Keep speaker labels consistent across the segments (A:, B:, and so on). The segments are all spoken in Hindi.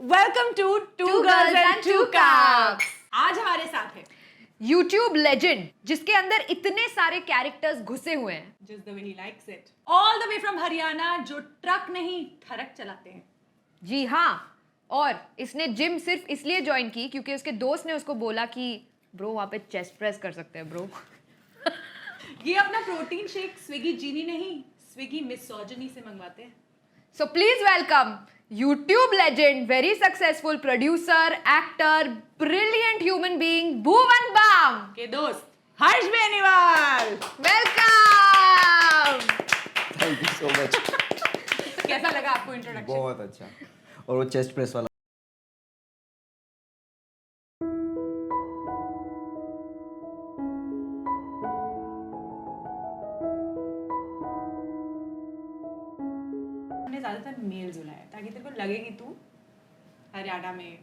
A: Welcome to two girls and two cups. आज हमारे साथ है
B: YouTube लेजेंड जिसके अंदर इतने सारे कैरेक्टर्स घुसे हुए हैं।
A: Just the way he likes it. All the way from Haryana, जो ट्रक नहीं ट्रक चलाते हैं।
B: जी हाँ, और इसने जिम सिर्फ इसलिए ज्वाइन की क्योंकि उसके दोस्त ने उसको बोला कि ब्रो वहाँ पे चेस्ट प्रेस कर सकते हैं ब्रो।
A: ये अपना प्रोटीन शेक स्विगी जीनी नहीं, स्विगी मिसोजिनी से मंगवाते हैं।
B: So please welcome YouTube legend, very successful producer, actor, brilliant human being, Bhuvan Bam.
A: के दोस्त Harsh Beniwal.
B: Welcome.
C: Thank you so much.
A: कैसा लगा आपको इंट्रोडक्शन?
C: बहुत अच्छा। और वो चेस्ट प्रेस वाला
A: हमने ज्यादातर मेल्स बुलाया ताकि तेरे को लगे कि तू हरियाणा में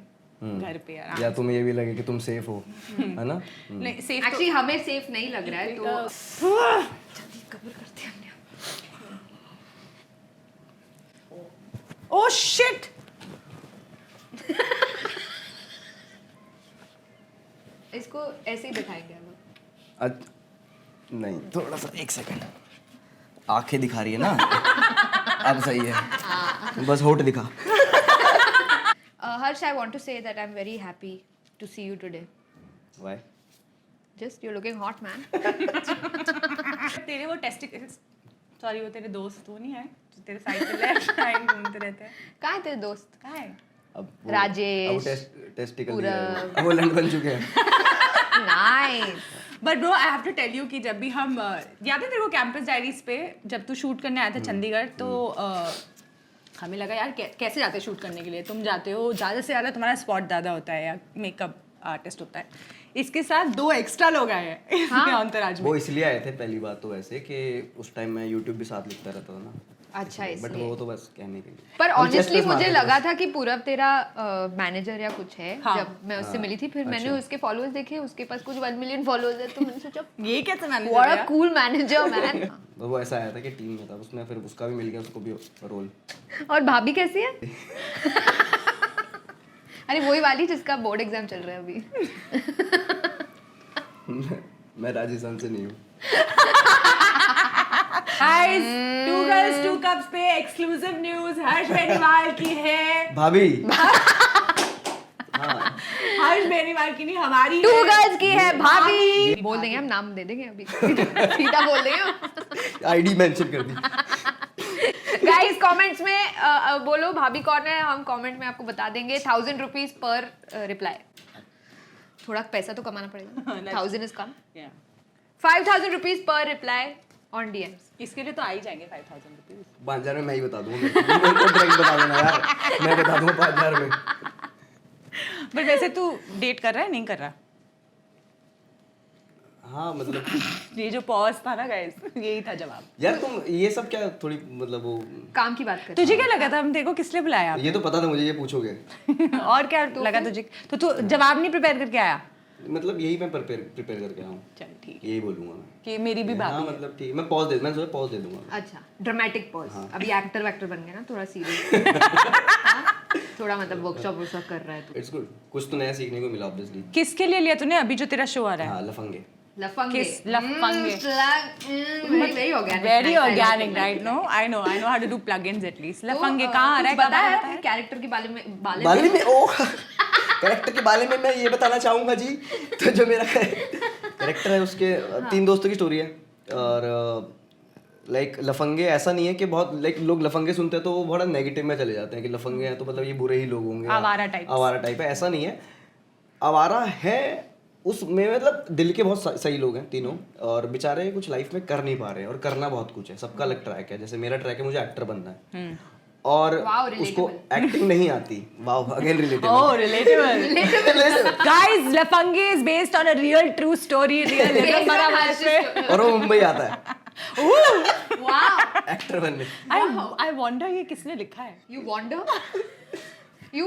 A: घर पे आराम
C: या तुम्हें ये भी लगे कि तुम सेफ हो, है ना?
A: नहीं सेफ
B: Actually हमें सेफ नहीं लग रहा है तो जल्दी कबूल करते हैं हमने।
A: Oh shit.
B: इसको ऐसे ही दिखाएंगे हम।
C: नहीं, थोड़ा सा एक सेकंड। आंखें दिखा रही है ना? अब सही है। बस होठ दिखा।
B: Harsh, I want to say that I'm very happy to see you today.
C: Why?
B: Just you're looking hot, man.
A: तेरे वो टेस्टिकल्स, सॉरी वो तेरे दोस्त वो नहीं है जो तेरे साइड पे लेफ्ट राइट घूमते रहते हैं?
B: कहाँ है तेरे दोस्त?
A: कहाँ है?
C: अब
B: राजेश,
C: टेस्टिकल
B: पूरब।
C: वो लंड बन चुके हैं।
B: Nice.
A: But bro I have to tell you कि जब भी हम याद है तेरे को कैंपस डायरीज पे जब तू शूट करने आया था चंडीगढ़ तो हमें लगा यार कैसे जाते शूट करने के लिए, तुम जाते हो ज़्यादा से ज़्यादा तुम्हारा स्पॉट ज़्यादा होता है या मेकअप आर्टिस्ट होता है, इसके साथ 2 एक्स्ट्रा लोग आए हैं इसमें अंतराज में।
C: वो इसलिए आए थे पहली बात तो वैसे कि उस टाइम मैं YouTube भी साथ लिखता रहता था ना।
B: अच्छा
C: बट
B: इसलिए।
C: वो तो बस कहने के लिए।
B: पर
C: हम chest
B: ऑनेस्टली
C: press
B: मुझे
C: मारते थे
B: लगा
C: बस।
B: था कि पूरब तेरा मैनेजर या कुछ है।
A: हाँ।
B: जब मैं उससे मिली थी फिर मैंने
C: अच्छा।
B: उसके फॉलोअर्स देखे, उसके पास कुछ 1 मिलियन फॉलोअर्स है तो मैंने सोचा
A: ये कैसे मैंने
B: what a cool manager man.
C: तो वो ऐसा आया था कि टीम में था, उसमें फिर उसका भी मिल गया, उसको भी रोल।
B: और भाभी कैसी है? अरे वही वाली जिसका बोर्ड एग्जाम चल रहा है अभी।
C: मैं राजस्थान से नहीं हूँ।
A: Guys two girls two cups पे एक्सक्लूसिव न्यूज़ हर्ष बेनीवाल की है।
C: भाभी।
A: हर्ष बेनीवाल की नहीं हमारी
B: 2
A: है।
B: गर्ल्स की है भाभी। बोल देंगे हम, नाम दे देंगे अभी। सीधा बोल देंगे।
C: आईडी मेंशन कर दी।
B: गाइस कमेंट्स में बोलो भाभी कौन है, हम कमेंट में आपको बता देंगे। 1000 रुपीज पर रिप्लाई। थोड़ा पैसा तो कमाना पड़ेगा। 1000 is come. 5000 rupees per reply on DMs.
A: इसके लिए तो आ ही जाएंगे 5000 रुपीज।
C: 5000 में मैं ही बता दूंगा। मेरे को डायरेक्ट बता देना यार, मैं बता दूंगा 5000 में।
A: बट वैसे तू डेट कर रहा है नहीं कर रहा?
C: हाँ मतलब
A: ये जो पॉज था ना गाइस यही था जवाब।
C: यार तुम ये सब क्या थोड़ी मतलब वो
B: काम की बात कर।
A: तुझे क्या लगा था हम तेरे को किस लिए बुलाया?
C: ये तो पता था मुझे, ये पूछोगे।
A: और क्या लगा तुझे? तो तू जवाब नहीं प्रिपेयर करके आया?
C: मतलब यही मैं प्रिपेयर करके आया हूँ।
A: चल ठीक
C: यही बोलूंगा मैं
A: कि मेरी भी बात
C: हाँ
A: है।
C: मतलब ठीक, मैं पॉज दे दूंगा।
B: अच्छा ड्रामेटिक पॉज। अभी एक्टर वैक्टर बन गया ना, थोड़ा सीरियस। थोड़ा मतलब वर्कशॉप कर रहा है तू।
C: इट्स गुड, कुछ तो नया सीखने को मिला ऑब्वियसली।
A: किसके लिए लिया तूने अभी जो तेरा शो आ रहा है?
C: हाँ लफंगे।
B: लफंगे।
A: किस Lafange?
B: Very organic.
A: Very organic right? No I know how to do plugins at least. Lafange कहाँ आ रहा है?
B: बता है कैरेक्टर के बारे में।
C: बाले में ओ कैरेक्टर के बारे में मैं ये बताना चाहूंगा जी। तो जो मेरा कैरेक्टर है उसके 3 दोस्तों की स्टोरी है और लाइक लफंगे ऐसा नहीं है कि बहुत लाइक लोग लफंगे सुनते हैं तो वो बड़ा नेगेटिव में चले जाते हैं कि लफंगे हैं तो मतलब ये बुरे ही लोग होंगे,
A: आवारा टाइप
C: है। ऐसा नहीं है, आवारा है उसमें मतलब दिल के बहुत सही लोग हैं तीनों और बेचारे कुछ लाइफ में कर नहीं पा रहे हैं और करना बहुत कुछ है। सबका अलग ट्रैक है, जैसे मेरा ट्रैक है मुझे एक्टर बनना है और उसको एक्टिंग नहीं आती। Wow again relatable.
A: Oh relatable. Guys Lafange is based on a real true story. Real
C: और वो मुंबई आता है
B: वाओ
C: एक्टर बनने।
A: आई वंडर ये किसने लिखा है?
B: You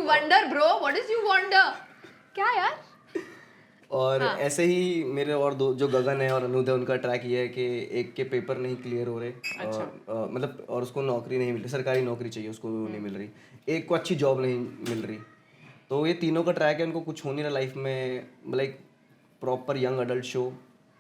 B: wonder bro, what is you wonder? क्या यार?
C: और ऐसे ही मेरे और दो जो गगन है और अनुद है उनका ट्रैक ये है कि एक के पेपर नहीं क्लियर हो रहे और मतलब और उसको नौकरी नहीं मिल रही, सरकारी नौकरी चाहिए उसको नहीं मिल रही, एक को अच्छी जॉब नहीं मिल रही तो ये तीनों का ट्रैक है, उनको कुछ हो नहीं रहा लाइफ में, like proper young adult show,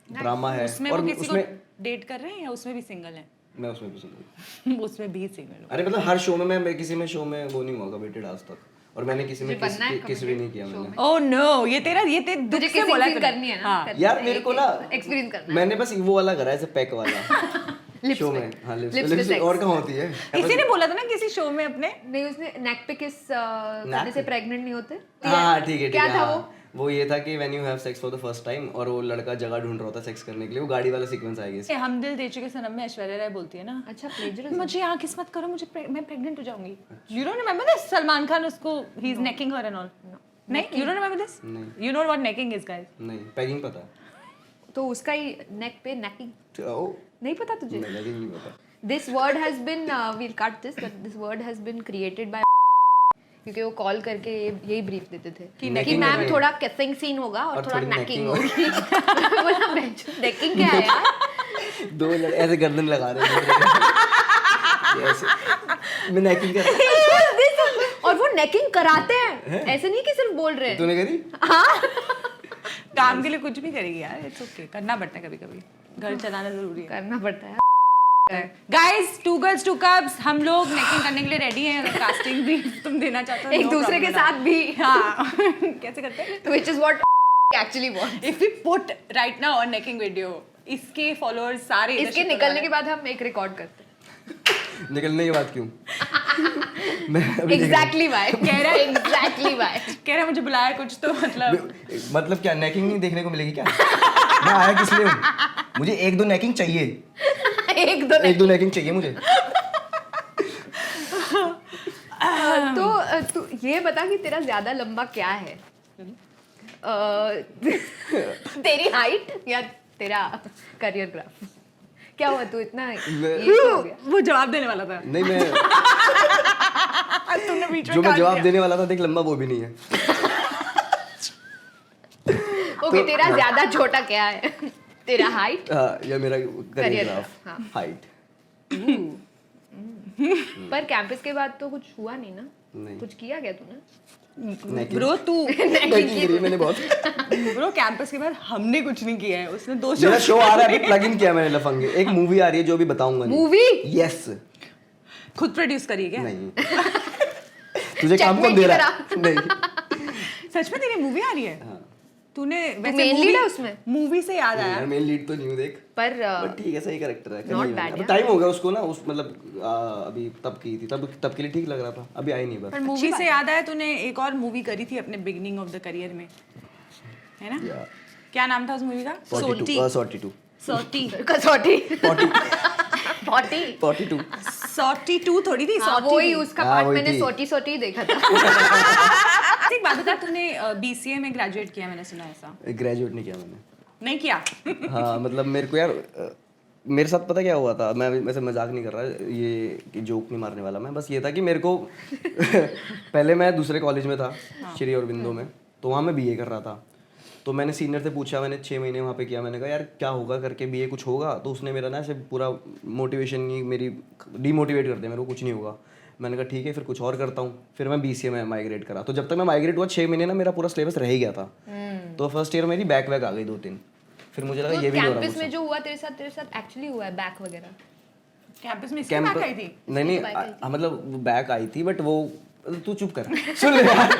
C: drama है।
A: उसमें
C: और
A: वो किसी
C: उसमें
A: को डेट कर रहे हैं या उसमें भी सिंगल है?
C: मैं उसमें भी सिंगल।
A: उसमें भी सिंगल हो।
C: अरे मतलब हर शो में मैं किसी में शो में वो नहीं हुआ कमिटेड आज तक, और मैंने किसी में किसी भी नहीं किया मैंने।
A: ओह नो, ये दुख
B: तुझे
A: से
B: किसी
A: बोला
B: सीन करनी है ना?
A: हाँ।
B: करनी
C: यार
B: है,
C: मेरे को
B: एक-
C: ना
B: एक्सपीरियंस करना है।
C: मैंने बस वो वाला करा है, ऐसे पैक वाला
B: Lips
C: शो
B: पे।
C: में। हाँ
B: Lips
C: लिप्स
B: पे
C: लिप्स
B: sex।
C: और कहाँ होती है?
A: किसी ने बोला था ना किसी शो में अपने,
B: नहीं उसने नेक पे किस करने से
C: पे?
B: प्रेग्नेंट नहीं होते?
C: हाँ ठीक है
B: क्या
C: ठीक है।
B: था
C: हाँ। वो ये था कि when you have sex for the first time, और वो लड़का जगह ढूंढ रहा था सेक्स करने के लिए, वो गाड़ी वाला सीक्वेंस आएगा इसमें।
A: हम दिल दे चुके सनम में ऐश्वर्या राय बोलती है ना,
B: अच्छा प्लेजरिज्म।
A: मुझे यहाँ किस्मत करो, मैं प्रेग्नेंट हो जाऊंगी। You don't remember this? Salman Khan उसको ही is necking her and all. नहीं, यू डोंट रिमेंबर दिस?
C: नहीं।
A: You know what necking is guys?
C: नहीं, पैगिंग पता है।
B: तो उसका ही नेक पे नेकिंग
C: ओ
B: नहीं पता तुझे?
C: पैगिंग नहीं पता।
B: This word has been we'll cut this but this word has been created by क्योंकि वो कॉल करके यही ब्रीफ देते थे कि
C: necking
B: मैम
C: करके।
B: थोड़ा किसिंग सीन होगा और थोड़ा
C: थोड़ी
B: नेकिंग
C: necking
B: होगी। बोला नेकिंग क्या है यार?
C: दो लड़के ऐसे गर्दन लगा रहे हैं ऐसे, मैं नेकिंग कर रहा हूँ।
B: और वो नेकिंग कराते हैं, ऐसे नहीं कि सिर्फ बोल रहे हैं।
C: तूने करी?
A: काम के लिए कुछ भी करेगी यार, इट्स ओके, करना पड़ता है कभी कभी, घर चलाना जरूरी है।
B: करना पड़ता है।
A: Guys, two girls two cups, हम लोग नेकिंग करने के लिए रेडी हैं। अगर कास्टिंग भी तुम देना चाहते हो,
B: एक
A: no
B: दूसरे के
A: problem at
B: साथ भी।
A: all. हाँ कैसे करते हैं?
B: Which is what actually wants.
A: If we put right now on necking video, इसके फॉलोअर्स सारे इधर
B: इसके
A: shift
B: निकलने
A: होने
B: के बाद हम एक रिकॉर्ड करते हैं।
C: निकलने के बाद क्यों? मैं अभी
B: Exactly why.
A: कह रहा है
B: Exactly why.
A: कह रहा है मुझे बुलाया कुछ तो
C: मतलब क्या नेकिंग नहीं देखने को मिलेगी क्या? मैं आया किस लिए हूँ? मुझे एक दो नेकिंग चाहिए,
B: एक दो
C: नेकिंग चाहिए मुझे।
B: तो तू ये बता कि तेरा ज्यादा लंबा क्या है? तेरी हाइट या तेरा करियर ग्राफ? क्या हुआ तू इतना ये क्यों हो गया?
A: वो जवाब देने वाला था।
C: नहीं मैं
A: तुमने बीच में
C: जो मैं
A: काट
C: जवाब
A: दिया।
C: देने वाला था देख, लंबा वो भी नहीं है।
B: ओके, तेरा ज्यादा छोटा क्या है? तेरा हाइट?
C: हाँ, या मेरा करियर
B: Career
C: ग्राफ,
B: graph, हाँ।
C: हाइट।
B: पर कैंपस के बाद तो कुछ हुआ नहीं ना?
C: नहीं।
B: कुछ किया क्या तूने?
A: ब्रो तू
C: नेकिंग करी मैंने बहुत।
A: ब्रो कैंपस के बाद हमने कुछ नहीं किया है, उसने 2
C: मेरा शो आ रहा है, अभी प्लग इन किया मैंने लफंगे। एक मूवी आ रही है जो अभी बताऊंगा नहीं।
B: मूवी?
C: यस।
A: खुद प्रोड्यूस करी है क्या?
C: नहीं। तुझे काम कौन दे रहा है? नहीं।
A: सच में तेरी मूवी आ रही है?
C: हाँ।
A: तूने वैसे
B: main lead है उसमें?
A: मूवी से याद आया,
C: यार मेन लीड तो नहीं हूँ देख,
B: पर
C: बट ठीक है, सही कैरेक्टर है।
B: not bad,
C: अभी
B: यार।
C: टाइम हो गया उसको ना, उस मतलब अभी तब की थी, तब के लिए ठीक लग रहा था, अभी आई नहीं बस।
A: पर मूवी से याद आया, तूने एक और मूवी करी थी अपने बिगिनिंग ऑफ द करियर में, है ना?
C: Yeah.
A: क्या नाम था उस मूवी का?
C: 42
A: सोटी
B: कसौटी
C: 42
A: 42 थोड़ी थी,
B: हाँ,
A: सोटी
B: वही
A: थी।
B: उसका
C: हाँ,
B: पार्ट
C: वही
B: मैंने
C: थी।
B: सोटी देखा था।
A: एक बात बता, तूने बीसीए में ग्रेजुएट किया, मैंने सुना ऐसा?
C: ग्रेजुएट नहीं किया मैंने।
A: नहीं किया?
C: हाँ मतलब मेरे को यार मेरे साथ पता क्या हुआ था, मैं वैसे मजाक नहीं कर रहा, ये जोक नहीं मारने वाला मैं, बस ये था कि मेरे को पहले मैं दूसरे कॉलेज में था, श्री अरविंदो में, तो वहाँ मैं बीए कर रहा था। तो मैंने सीनियर से पूछा, मैंने 6 महीने वहाँ पे किया, मैंने कहा यार क्या होगा करके, बीए कुछ होगा? तो उसने मेरा ना ऐसे पूरा मोटिवेशन नहीं, मेरी डीमोटिवेट कर दिया, मेरे को कुछ नहीं होगा। मैंने कहा ठीक है फिर कुछ और करता हूँ, फिर मैं बीसीए में माइग्रेट करा। तो जब तक मैं माइग्रेट हुआ 6 महीने ना मेरा पूरा सिलेबस रह ही गया था। तो फर्स्ट ईयर मेरी बैक आ गई 2-3, फिर मुझे लगा ये भी नहीं हो रहा
B: कैंपस में
C: मुझसे।
B: जो हुआ तेरे साथ एक्चुअली हुआ है बैक वगैरह?
A: कैंपस में इसकी बैक आई थी?
C: नहीं मतलब बैक आई थी, बट वो तू चुप कर सुन ले यार।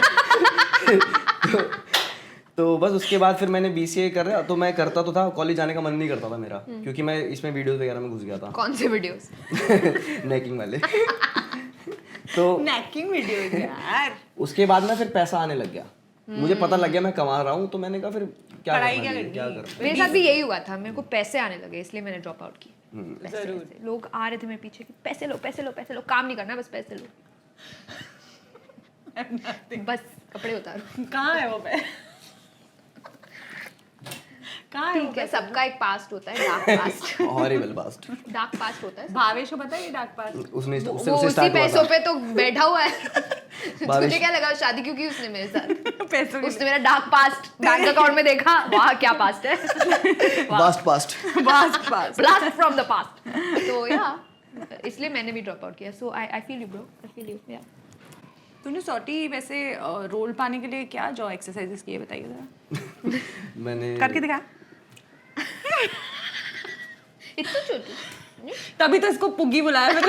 C: तो बस उसके बाद फिर मैंने बीसीए कर रहा, तो मैं करता तो था, कॉलेज जाने का मन नहीं करता था मेरा, क्योंकि मैं इसमें वीडियोस वगैरह में घुस गया था।
B: कौन से वीडियोस?
C: नेकिंग वाले। तो
A: नेकिंग वीडियोस यार।
C: उसके बाद ना फिर पैसा आने लग गया, मुझे पता लग गया मैं कमा रहा हूँ, तो मैंने कहा फिर क्या
A: पढ़ाई
C: करना
A: क्या
C: है, क्या
A: करनी?
C: करूँ।
B: मेरे साथ भी यही हुआ था, मेरे को पैसे आने लगे इसलिए मैंने ड्रॉप आउट की।
A: जरूर।
B: पैसे। लोग आ रहे थे मेरे पीछे कि पैसे लो पैसे लो पैसे लो, काम नहीं करना बस पैसे लो, बस कपड़े उतारो।
A: कहाँ है वो पे? कहाँ है वो?
B: ठीक है, सबका एक पास्ट होता है, dark past.
C: Horrible past.
B: Dark past होता है।
A: भावेश को पता है ये डार्क पास?
C: उसने
B: वो
C: उससे
B: उसी
C: स्टार्ट हुआ
B: पैसों
C: था।
B: पे तो बैठा हुआ है।
C: बारिश।
B: तुझे क्या लगा शादी क्यों की उसने मेरे साथ?
A: पैसों
B: उसने मेरा डार्क पास्ट बैंक अकाउंट में देखा, वाह क्या पास्ट है,
C: past
A: pass
B: blast from the past. तो या इसलिए मैंने भी ड्रॉप आउट किया। So I feel you bro, I feel you. या
A: तूने सॉटी वैसे रोल पाने के लिए क्या जो एक्सरसाइजेस किए बताइए जरा।
C: मैंने
A: करके दिखा।
B: इतना छोटी
A: तभी तो इसको पुग्गी बुलाया मैंने।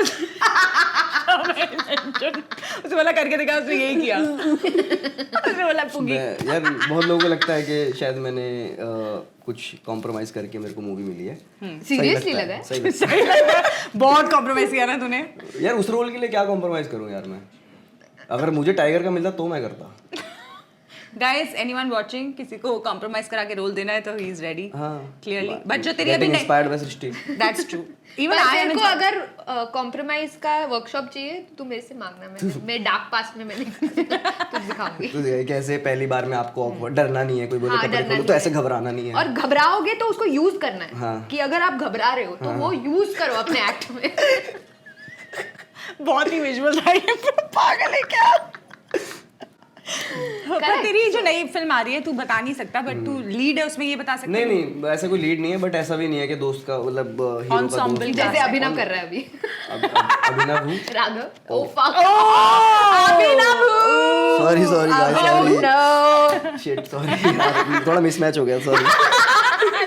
A: उसने बोला करके दिखा, उसने यही किया। उसने बोला पुग्गी।
C: यार बहुत लोगों को लगता है कि शायद मैंने कुछ कॉम्प्रोमाइज करके मेरे को मूवी मिली है।
B: सीरियसली लगा है?
C: सही लगता है।
A: बहुत कॉम्प्रोमाइज किया ना तूने।
C: यार उस रोल के लिए क्या कॉम्प्रोमाइज करूं यार मैं? अगर मुझे टाइगर का मिलता तो मैं करता।
A: गाइस एनीवन वाचिंग, किसी को कॉम्प्रोमाइज करा के रोल देना है तो he is ready clearly. But जो तेरी अभी
C: Getting inspired by Srishti.
A: That's true. Even
B: पर
A: आई
B: तेरे
A: एम
B: को अगर कॉम्प्रोमाइज का वर्कशॉप चाहिए तो तू मेरे से मांगना, मैं डार्क पास्ट में मैंने तुझे दिखाऊंगी।
C: तो कैसे पहली बार में आपको डरना नहीं है, कोई बोले
B: हाँ,
C: कपड़े
B: डरना
C: खोलो
B: नहीं
C: तो
B: है।
C: ऐसे घबराना नहीं है।
B: और घबराओगे तो उसको यूज करना है
C: हाँ।
B: कि अगर आप घबरा रहे हो तो वो यूज करो अपने एक्ट में।
A: बहुत ही विजुअल था ये। पागल है क्या? पर तेरी जो नई फिल्म आ रही है तू बता नहीं सकता, बट तू लीड है उसमें, ये बता सकता है?
C: नहीं ऐसा कोई लीड नहीं है, बट ऐसा भी नहीं है कि दोस्त का मतलब हीरो का
A: Ensemble
C: दोस्त।
B: जैसे अभिनव कर रहा है अभी।
C: अभिनव हूँ।
B: Raghav oh fuck
A: Abhinav.
C: Sorry guys, sorry
B: no.
C: Shit sorry, थोड़ा मिसमैच हो गया, सॉरी।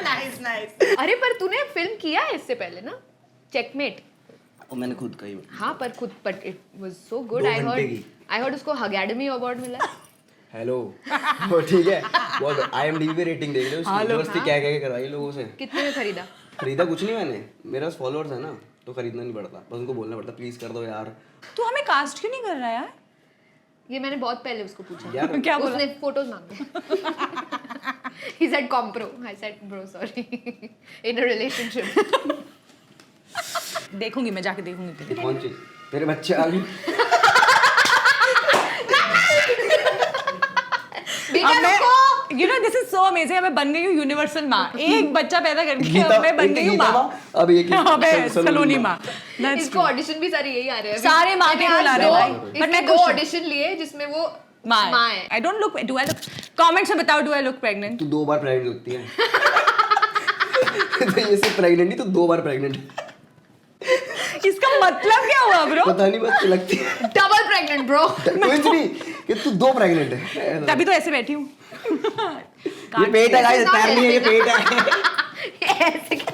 A: Nice nice.
B: अरे पर तूने फिल्म किया है इससे पहले ना, चेकमेट।
C: और मैंने खुद कही।
B: हाँ पर खुद, but it was so good.
C: 2
B: आई
C: घंटे की।
B: हर्ड उसको अकेडमी अवार्ड मिला है।
C: हेलो वो ठीक है, बहुत IMDb रेटिंग देख लो उसकी, दोस्ती क्या करवाई लोगों से।
B: कितने में खरीदा?
C: खरीदा कुछ नहीं मैंने, मेरा फॉलोअर्स है ना तो खरीदना नहीं पड़ता, बस उनको बोलना पड़ता प्लीज कर दो यार।
A: तू हमें कास्ट क्यों नहीं कर रहा यार?
B: ये मैंने बहुत पहले उसको पूछा
C: यार
A: क्या बोला?
B: उसने फोटोज मांगे। He said compro. I said bro sorry. In a relationship.
A: देखूंगी मैं, जाके देखूंगी तुझे।
C: कौन चीज? तेरे बच्चे आ गए।
A: You know this is so amazing, मैं बन गई हूँ यूनिवर्सल माँ। एक बच्चा पैदा करके अब मैं बन गई हूँ माँ।
C: अब ये
A: अबे सलोनी माँ। That's
B: इसको ऑडिशन भी सारे यही आ रहे हैं।
A: सारे माँ के रोल आ रहे हैं भाई।
B: बट मैं दो ऑडिशन लिए जिसमें वो
A: माँ
B: माँ है।
A: I don't look, do I look, comments में बताओ do I look pregnant?
C: तू 2 बार प्रेग्नेंट लगती है। तो ये सिर्फ प्रेग्नेंट नहीं, तो 2 बार प्रेग्नेंट।
A: इसका मतलब क्या हुआ ब्रो?
C: पता नहीं, बस लगती है।
B: Double pregnant bro.
C: कुछ नहीं कि तू 2 प्रेग्नेंट है।
A: तभी तो ऐसे बैठी हूँ।
C: ये पेट है गाइस, पैर नहीं है, ये पेट है।
B: ऐसे क्या?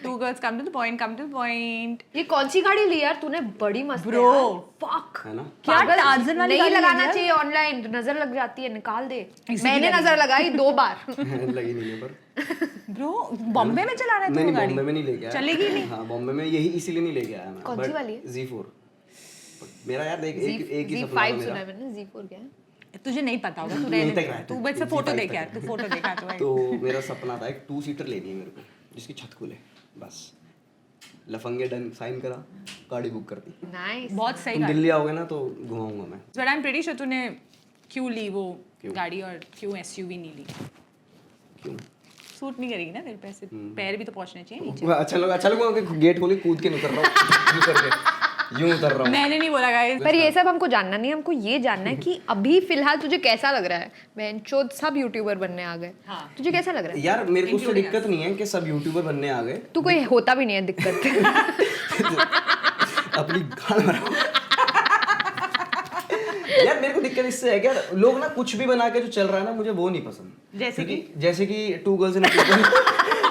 A: Two girls come to the point, come to the point.
B: ये कौन सी गाड़ी ली यार तूने? बड़ी मस्त है
A: Bro.
B: यार। Fuck.
C: है ना?
A: क्या
B: पागल,
A: टार्जन वाली
B: नहीं
A: गाड़ी
B: लगाना
A: है?
B: चाहिए ऑनलाइन, नजर लग जाती है, निकाल दे।
A: इसी
B: मैंने
A: की
B: नजर लगाई 2 बार।
C: लगी नहीं है पर।
A: Bro, बॉम्बे में चला रहा है तू
C: नहीं
A: वो गाड़ी?
C: बॉम्बे में नहीं लेके आया।
A: चलेगी नहीं?
C: हाँ बॉम्बे में यही इसीलिए नहीं लेके आया मैं।
B: कौन सी
C: But
B: वाली है?
C: Z4। मेरा यार देख एक ही सपना था
B: Z5 सुना
C: मेरा।
B: है मैंने, Z4 क्या है?
A: तुझे नहीं पता होगा, तू
C: नहीं
A: रहने
C: तक
A: दे।
C: रहा है,
A: तू
C: तू
A: बस से
C: Z5
A: फोटो
C: तक
A: देख यार,
C: है।
A: तू फोटो देखा तो है।
C: तो मेरा सपना था एक 2 सीटर लेनी है मेरे को, जिसकी छत खुले बस। लफंगे डन, साइन करा, गाड़ी बुक कर दी।
B: नाइस।
A: बहुत सही
C: तुम
A: गाड़ी।
C: दिल्ली आओगे ना तो घुमाऊंगा मैं।
A: But I am pretty sure तूने क्यों ली वो गाड़ी और क्यों SUV नहीं ली?
C: क्यों?
A: सूट नहीं करेगी ना तेरे पे, ऐसे पैर भी तो पहुंचने चाहिए नीचे।
C: अच्छा लगा कि गेट खोल के कूद के उतर रहा हूँ, यूं करके यूं उतर रहा हूँ।
A: मैंने नहीं बोला गाइस।
B: पर ये सब हमको जानना नहीं, हमको ये जानना है कि अभी फिलहाल तुझे कैसा लग रहा है? बेंचोद सब यूट्यूबर बनने आ गए।
A: हाँ।
B: तुझे कैसा लग रहा है?
C: यार मेरे को उससे दिक्कत नहीं है कि सब यूट्यूबर बनने आ गए।
B: तू कोई होता भी नहीं है दिक्कत।
C: अपनी गाल भराओ। यार मेरे को दिक्कत इससे है कि यार लोग ना कुछ भी बना के जो चल रहा है ना, मुझे वो नहीं पसंद। जैसे कि 2 girls in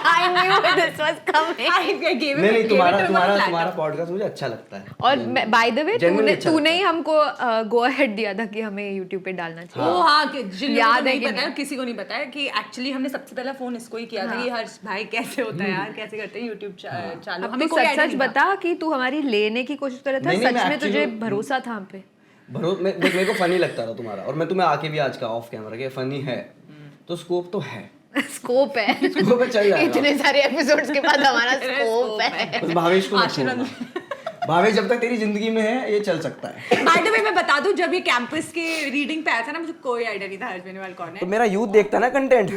B: I knew this was coming.
C: नहीं तुम्हारा पॉडकास्ट मुझे अच्छा लगता है।
B: और बाय द वे
C: Genuinely अच्छा
B: तूने
C: लगता
B: ही हमको गो अहेड दिया था कि हमें यूट्यूब पे डालना चाहिए।
A: वो हाँ कि जिन लोगों
B: याद
A: को
B: है
A: नहीं
B: कि
A: पता है,
B: नहीं?
A: किसी को नहीं पता है कि एक्चुअली हमने सबसे पहला फोन इसको ही किया था कि हर्ष भाई कैसे होता है यार, कैसे करते हैं यूट्यूब चालू।
B: अब
A: हमें
B: तू
A: कोई
B: सच
A: idea
B: सच
A: नहीं था।
B: बता कि तू हमारी लेने की कोशिश कर रहा था,
C: नहीं, नहीं,
B: सच
C: मैं
B: में तुझे
C: actually-
B: भरोसा था हम पे?
C: मेरे को फनी लगता था तुम्हारा, और मैं तुम्हें आके भी आज का ऑफ कैमरा के फनी है, तो स्कोप तो है।
B: स्कोप है।
C: स्कोप है, चल जाएगा।
B: इतने सारे एपिसोड्स के बाद हमारा स्कोप है।
C: बस भावेश को मत छोड़ना। भावेश जब तक तेरी जिंदगी में है ये चल सकता है।
A: बाय द वे मैं बता दूं, जब ये कैंपस के रीडिंग पे आया था ना, मुझे कोई आइडिया नहीं था हर्ष बेनीवाल कौन है।
C: तो मेरा यूथ देखता है ना कंटेंट,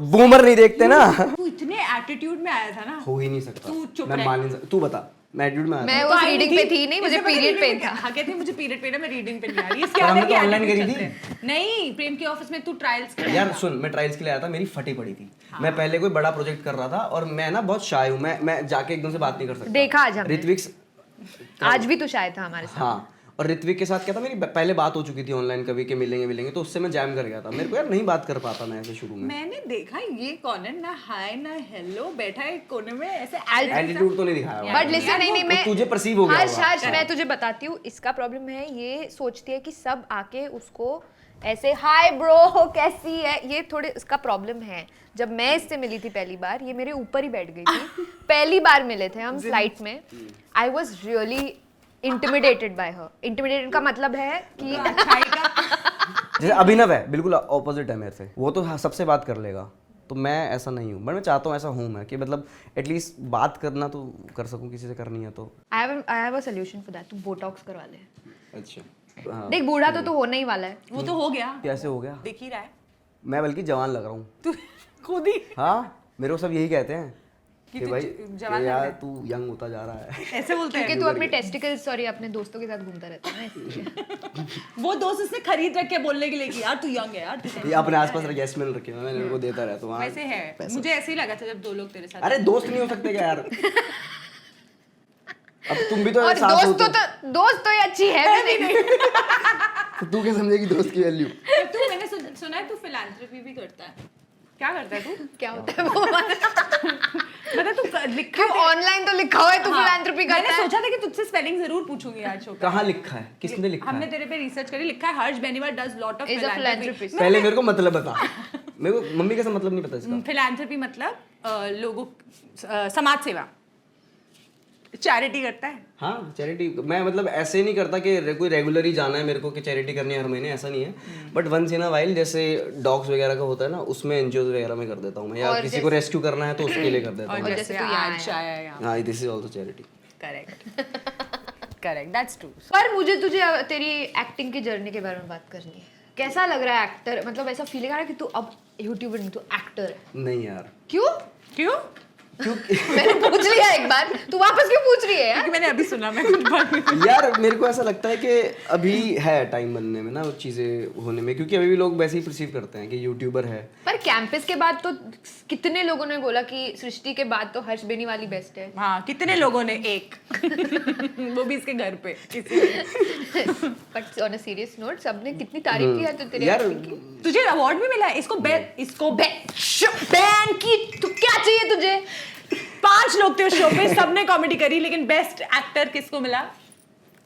C: बूमर नहीं देखते ना।
A: तू इतने एटीट्यूड में आया था ना।
C: हो ही नहीं सकता।
A: तू चुप
C: मैं
A: रह।
C: मान नहीं सकता। तू बता, मैं एटीट्यूड में आया
B: मैं
C: था।
B: उस
A: आई
B: रीडिंग
A: थी,
B: पे थी नहीं, मुझे
A: इससे पता
B: पीरियड
A: reading
B: पेन था।
A: हाँ कहते हैं मुझे पीरियड पेन है, मैं रीडिंग पे नहीं आ रही। इसके
C: और
A: आगे
C: हमने तो
A: की
C: online
A: attitude
C: करी थी।
A: चलते हैं। नहीं, प्रेम के ऑफिस में तू ट्रायल्स कर
C: यार सुन, मैं ट्रायल्स के लिए आया था, मेरी फटी पड़ी थी। मैं पहले कोई बड़ा प्रोजेक्ट कर रहा था और मैं ना बहुत शाय हूँ, मैं जाके एकदम से बात नहीं कर सकता।
B: देखा आज हमने।
C: ऋत्विक
B: आज भी तू शायद था हमारे साथ।
C: हाँ, और ऋत्विक के साथ क्या था, मेरी पहले बात हो चुकी थी ऑनलाइन कभी कि मिलेंगे, तो उससे मैं जैम कर गया था। मेरे को यार नहीं बात कर पाता मैं ऐसे शुरू में।
A: मैंने देखा ये कौन है, ना हाय ना हेलो, बैठा है कोने में ऐसे
C: एटीट्यूड तो नहीं दिखाया।
B: बट लिसन, नहीं मैं
C: तुझे परसीव हो गया
B: हर्ष
C: होगा।
B: हर्ष मैं तुझे बताती हूँ, इसका प्रॉब्लम है ये सोचती है कि सब आके उसको ऐसे हाय ब्रो कैसी है, ये थोड़े इसका प्रॉब्लम है। जब मैं इससे मिली थी पहली बार, ये मेरे ऊपर ही बैठ गई थी। पहली बार मिले थे हम फ्लाइट में। I was really intimidated bye her. Intimidated का मतलब है कि
C: जैसे अभिनव है, बिल्कुल ऑपोजिट है मेरे से। वो तो सबसे बात कर लेगा, तो मैं ऐसा नहीं हूँ। बट मैं चाहता हूँ ऐसा हूँ मैं, कि मतलब एटलीस्ट बात करना तो कर सकूँ, किसी से करनी है तो।
B: I have a solution for that. तू बोटॉक्स करवा ले।
C: अच्छा हाँ।
B: देख बूढ़ा तो होने ही वाला है।
A: वो तो हो गया,
C: कैसे हो गया?
A: दिख ही रहा है
C: मैं बल्कि जवान लग रहा हूँ।
A: तू खुद ही
C: हाँ, मेरे को सब यही कहते हैं कि
A: तू
C: भाई
A: जवान
C: कि
A: लग रहा
C: यार
A: है।
C: तू यंग होता जा रहा है।
A: ऐसे बोलते हैं।
B: क्योंकि तू अपने टेस्टिकल्स सॉरी अपने दोस्तों के साथ घूमता रहता है ना, इसलिए।
A: वो दोस्त उसने खरीद रखे बोलने के लिए कि यार तू यंग है यार, तू
C: ये अपने आसपास यस मैन रखे हुए हैं, मैंने उनको देता रहता हूँ।
A: वैसे है। मुझे ऐसे ही लगा था जब दो लोग तेरे साथ।
C: अरे दोस्त नहीं हो सकते क्या यार? अब तुम भी तो
B: और
C: साथ
B: दोस्त
C: होते
B: दोस्त तो ये अच्छी है भी नहीं।
C: तो तू क्या समझेगी दोस्त की वैल्यू?
A: तू मैंने सुना है तू फिलैंथ्रोपी भी करता है। क्या करता है तू?
B: क्या होता है वो?
A: मतलब तू लिखा
B: क्यों ऑनलाइन तो लिखा हुआ है तू फिलैंथ्रोपी करता
A: मैंने
B: है।
A: सोचा था कि तुझसे स्पेलिंग जरूर पूछूंगी आज शो पे।
C: कहाँ लिखा है? किसने लिखा
A: हमने
C: है?
A: तेरे पे रिसर्च करी, लिखा है Harsh Beniwal does lot of
B: Is a philanthropist.
C: पहले मेरे को मतलब बता। मेरे को मम्मी का मतलब नहीं पता इसका।
A: फिलैंथ्रोपी मतलब लोगों समाज सेवा, चैरिटी करता है।
C: हाँ चैरिटी, मैं मतलब ऐसे नहीं करता कि कोई रेगुलर ही जाना है मेरे को कि चैरिटी करनी है हर महीने, ऐसा नहीं है। But once in a while, जैसे डॉग्स वगैरह का होता है ना, उसमें एनजीओ वगैरह में कर देता हूँ मैं, या किसी को रेस्क्यू करना है तो उसके लिए कर देता हूँ।
A: और
B: जैसे
A: जैसे
B: तू
A: तू
B: यहाँ
A: आज आया यहाँ।
C: हाँ, this is also charity.
A: Correct correct, that's true.
B: पर मुझे तुझे तेरी एक्टिंग की जर्नी के बारे में बात करनी है। कैसा लग रहा है एक्टर, मतलब ऐसा फीलिंग आ रहा है कि तू अब यूट्यूबर नहीं, तू एक्टर है।
C: नहीं यार,
B: क्यों?
A: क्यों?
B: मैंने पूछ लिया एक बार, तू वापस क्यों पूछ रही है यार?
A: क्योंकि मैंने अभी सुना, मैं खुद बात
C: यार मेरे को ऐसा लगता है कि अभी है टाइम बनने में ना, वो चीज़ें होने में, क्योंकि अभी भी लोग वैसे ही परसीव करते हैं कि यूट्यूबर है।
B: पर कैंपस के बाद तो कितने लोगों ने बोला कि सृष्टि के बाद तो हर्ष बेनीवाल बेस्ट है।
A: हाँ, कितने लोगों ने एक वो भी इसके घर पे
B: but on a serious note सबने कितनी तारीफ की है तो तेरे
C: यार
B: acting की।
A: तुझे अवार्ड भी मिला है। इसको
B: बैन की तो क्या चाहिए तुझे?
A: 5 लोग थे उस शो पे, सबने कॉमेडी करी, लेकिन बेस्ट एक्टर किसको मिला?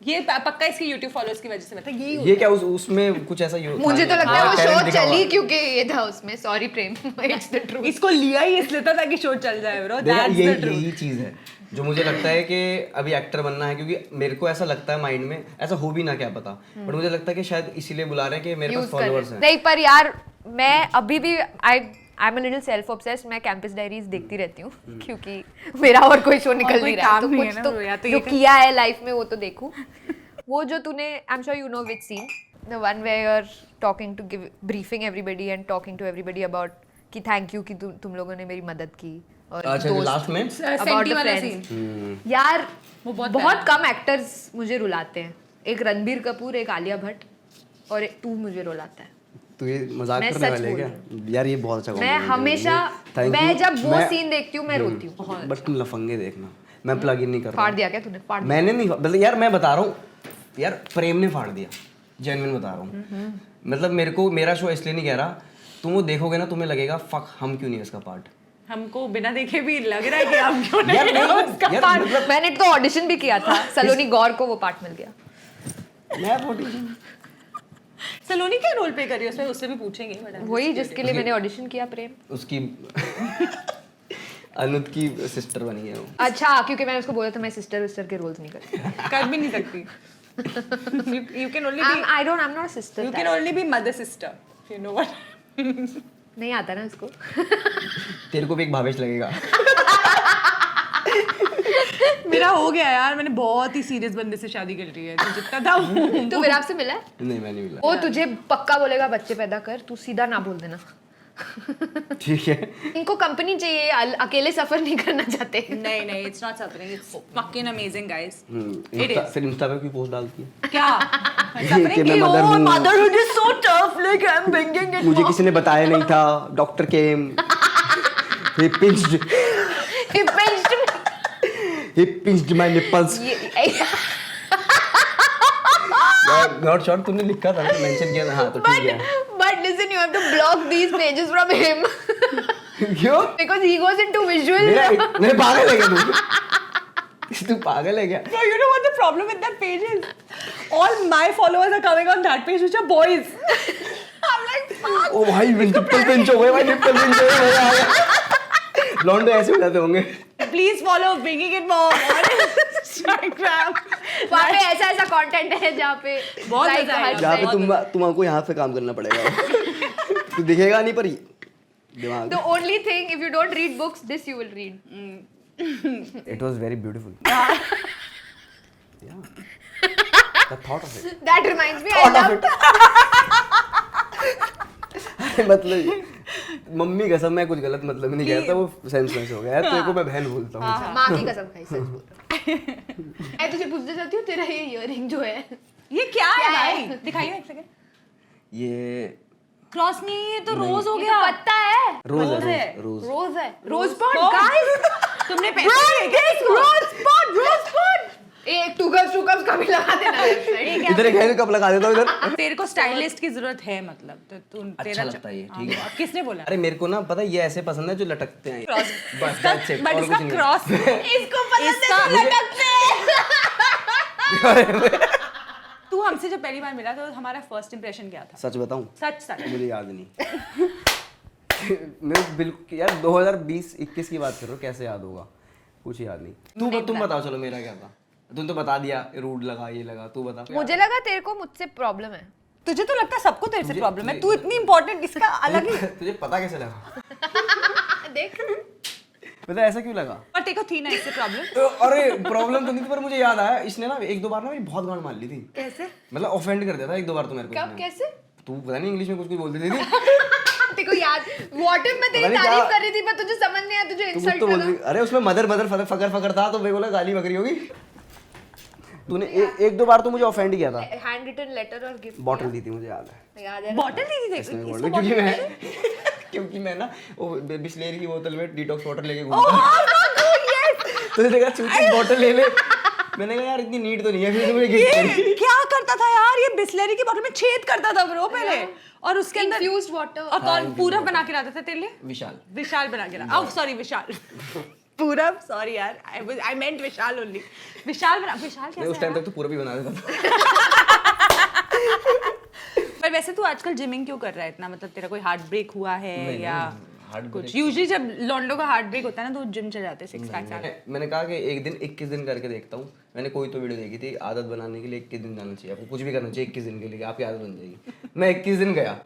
A: ये पक्का इसकी YouTube फॉलोअर्स की वजह से मिला। यही
C: ये क्या उसमें कुछ ऐसा
B: मुझे तो लगता है वो
C: talent
B: शो
C: दिखा हुआ
B: चली
C: है।
B: क्योंकि ये था उसमें। Sorry Prem, it's the truth.
A: इसको लिया ही इसलिए था ताकि शो चल जाए ब्रो।
C: देखा,
A: दैट्स द
C: यही
A: ट्रूथ।
C: चीज़ है जो मुझे लगता है कि अभी एक्टर बनना है, क्योंकि मेरे को ऐसा लगता है माइंड में, ऐसा हो भी ना क्या पता, बट मुझे लगता है कि शायद इसीलिए बुला रहे हैं कि मेरे पास फॉलोअर्स हैं।
B: नहीं पर यार मैं अभी भी I am a little self obsessed. मैं कैंपस डायरीज देखती रहती हूँ क्योंकि मेरा और कोई शो निकल नहीं रहा है, तो
A: काम नहीं है
B: कुछ
A: ना
B: तो
A: ब्रो, या तो
B: जो
A: ये
B: किया है लाइफ में वो तो देखूं। वो जो तूने, I am sure you know which scene, the one where you are talking to give briefing everybody and talking to everybody about कि थैंक यू कि तुम लोगों ने मेरी मदद की। और
C: अच्छा, लास्ट में
B: about the
A: वाला
B: friends.
A: सीन
B: यार
A: वो बहुत
B: बहुत कम एक्टर्स मुझे रुलाते हैं। एक रणबीर कपूर, एक आलिया भट्ट और तू मुझे रुलाता है।
C: तो ये मजाक
B: मैं
C: करने
B: सच
C: वाले हैं
B: बोल
C: क्या? यार ये बहुत अच्छा
B: मैं
C: compliment है
B: हमेशा
C: मुझे। Thank
B: मैं
C: you।
B: जब वो
C: मैं-
B: सीन देखती हूँ मैं रोती हूँ।
C: बट तुम लफंगे देखना, मैं प्लग इन नहीं कर
B: फाड़
C: रहा।
B: दिया क्या तूने? फाड़ दिया।
C: मैंने नहीं, मतलब यार मैं बता रहा हूँ यार, प्रेम ने फाड़ दिया, जेन्युइन बता रहा हूँ। मतलब मेरे को मेरा शो इसलिए नहीं कह रहा, तुम वो देखोगे ना तुम्हें लगेगा फक हम क्यों नहीं है इसका पार्ट।
A: हमको बिना देखे भी लग रहा है कि हम क्यों
C: यार
A: नहीं
C: नहीं,
A: उसका
C: यार
A: part।
C: मतलब
B: मैंने तो ऑडिशन भी किया था, सलोनी गौर को वो पार्ट मिल गया।
C: मैं audition-
A: सलोनी क्या रोल पे करी उसमें, उससे भी पूछेंगे but
B: वही जिसके लिए मैंने ऑडिशन किया, प्रेम।
C: उसकी अनुद की सिस्टर बनी है वो।
B: अच्छा, क्योंकि मैंने उसको बोला था मैं सिस्टर विस्टर के रोल्स नहीं करती।
A: कर भी नहीं सकती। you can only be
B: I am not sister.
A: you can only be mother sister, you know what।
B: नहीं आता ना उसको।
C: तेरे को भी एक भावेश लगेगा।
A: मेरा हो गया यार, मैंने बहुत ही सीरियस बंदे से शादी कर ली है, तो जितना था
B: तू विराट से मिला है?
C: नहीं, मैं नहीं मिला।
B: वो तुझे पक्का बोलेगा बच्चे पैदा कर, तू सीधा ना बोल देना।
C: ठीक है।
B: इनको कंपनी चाहिए, अकेले सफर नहीं करना चाहते।
A: नहीं नहीं, it's not suffering, it's fucking amazing guys।
C: फिर इंस्टा पे कोई पोस्ट डालती है
A: क्या
C: कि मैं mother हूँ।
A: motherhood is so tough, like I'm banging it।
C: मुझे किसी ने बताया नहीं था, doctor came, he pinched my nipples। Not short तूने लिखा था ना, मेंशन किया था, हाँ तो ठीक है।
B: But listen, you have to block these pages from him
C: क्यों?
B: because he goes into visual.
C: मेरे पागल है क्या तू पागल है क्या?
A: No, you know what the problem with that page is? All my followers are coming on that page, which are boys. I'm like, fuck.
C: ओ भाई निप्पल पिंच हो गए भाई, निप्पल पिंच हो गए, मजा आ गया। लॉन्डो ऐसे हो जाते होंगे।
A: Please follow Bringing It Mom on Instagram.
B: वहाँ पे ऐसा कंटेंट है जहाँ पे
A: बहुत
B: like
A: मजा आएगा।
B: हर
C: यहाँ पे
B: time-
C: तुमको यहाँ पे काम करना पड़ेगा। तू दिखेगा नहीं पर दिमाग।
B: The only thing, if you don't read books, this you will read.
C: It was very beautiful. Yeah. The thought of it.
B: That reminds me, I
C: Thought of
B: love.
C: it. मतलब मम्मी कसम मैं कुछ गलत मतलब नहीं कहता, वो सेंसलेस हो गया है। तेरे को मैं बहन बोलता हूँ।
B: माँ की कसम खाई, सच बोल रहा हूँ। मैं तुझे पूछना चाहती हूँ, तेरा ये इयररिंग जो है,
A: ये क्या है
B: क्या
A: भाई?
B: है?
A: दिखाइए एक सेकंड।
C: ये
A: क्रॉस नहीं है, ये तो रोज हो
B: ये
A: गया।
B: तो पत्ता है,
C: रोज है,
A: है।
C: रोज।
B: रोज है, रोज पॉट,
A: Spot.
B: गाइस।
A: तुमने पैसे दिए क्या इसको?
B: रोज पॉट। एक टू कप्स का भी लगा देना वेबसाइट।
C: इधर एक है, कब लगा देता हूँ इधर।
A: तेरे को स्टाइलिस्ट की जरूरत है, मतलब तो तू
C: अच्छा लगता है ये, ठीक है।
A: हाँ, किसने बोला?
C: अरे मेरे को ना पता है ये ऐसे पसंद है जो लटकते हैं।
A: क्रॉस
C: बस that's it,
A: बट
C: और
A: इसका
C: कुछ नहीं।
A: क्रॉस
B: इसको पसंद है तो लटकते हैं।
A: तू हमसे जब पहली बार मिला तो हमारा फर्स्ट इंप्रेशन क्या था?
C: सच बताऊं,
A: सच सच।
C: मुझे याद नहीं। मैं बिल्कुल यार 2020-21 की बात कर रहा हूँ, कैसे याद होगा? कुछ याद नहीं। तुम बताओ, चलो मेरा क्या था? तुम तो बता दिया, रूड लगा, ये लगा, तू बता।
B: मुझे लगा तेरे को मुझसे प्रॉब्लम है।
A: तुझे तो लगता है सबको तेरे से प्रॉब्लम है, तू इतनी इंपॉर्टेंट, इसका अलग ही।
C: तुझे पता कैसे लगा?
B: देख,
C: पता ऐसा क्यों लगा?
A: और तेरे को थी ना इससे प्रॉब्लम?
C: तो अरे प्रॉब्लम तो नहीं थी, पर मुझे याद आया, इसने ना एक दो बार ना मेरी बहुत गांड मार ली थी।
A: कैसे?
C: मतलब ऑफेंड कर दिया था एक दो बार तो मेरे को
B: कब,
C: इसने।
B: कैसे?
C: तू पता नहीं इंग्लिश में कुछ कुछ बोल देती थी।
B: तेरे को याद, व्हाट इफ मैं तेरी
C: पता नहीं
B: तारीफ
C: क्या-
B: कर रही थी पर तुझे समझ नहीं आया, तुझे
C: तू कुछ
B: इंसल्ट
C: तो बोल
B: करा।
C: रही, अरे उसमें मदर फकर था, तो मेरे को लगा गाली बकरी होगी। तूने एक दो बार तो मुझे ऑफेंड किया था।
B: हैंड रिटन लेटर और गिफ्ट
C: बॉटल दी थी, मुझे याद है।
B: याद है?
A: बॉटल दी थी
C: इसमें
A: इसको
C: बोल रही,
A: bottle
C: क्योंकि
A: दी थी?
C: मैं क्योंकि मैं ना वो बिस्लेरी की बोतल में डिटॉक्स वाटर लेके
A: Oh,
C: घूमता
A: oh, yes!
C: तो देखा चूची बॉटल ले ले। मैंने कहा यार इतनी नीड तो नहीं है, फिर मुझे गिफ्ट करी।
A: ये क्या करता था यार, ये बिस्लरी की बोतल में छेद करता था ब्रो पहले, और उसके अंदर
B: इन्फ्यूज्ड वाटर।
A: और कौन पूरब बना के लाता था तेरे लिए?
C: विशाल।
A: विशाल बना के ला, ओह सॉरी विशाल। पूरब, सॉरी यार, आई मेंट विशाल ओनली। विशाल
C: मैं
A: कैसा
C: उस टाइम
A: है?
C: तक तो पूरा भी बना देता था।
A: पर वैसे तू आजकल जिमिंग क्यों कर रहा है इतना? मतलब तेरा कोई हार्ट ब्रेक हुआ है
C: नहीं,
A: या
C: heart
A: कुछ? यूजुअली जब लॉन्डो का हार्ट ब्रेक होता है ना तो जिम चले जाते हैं, सिक्स पैक्स आते हैं।
C: मैंने कहा कि एक दिन 21 दिन करके देखता हूँ। मैंने कोई तो वीडियो देखी थी, आदत बनाने के लिए 21 दिन जाना चाहिए, आपको कुछ भी करना चाहिए 21 दिन के लिए, आपकी आदत बन जाएगी। मैं 21 दिन गया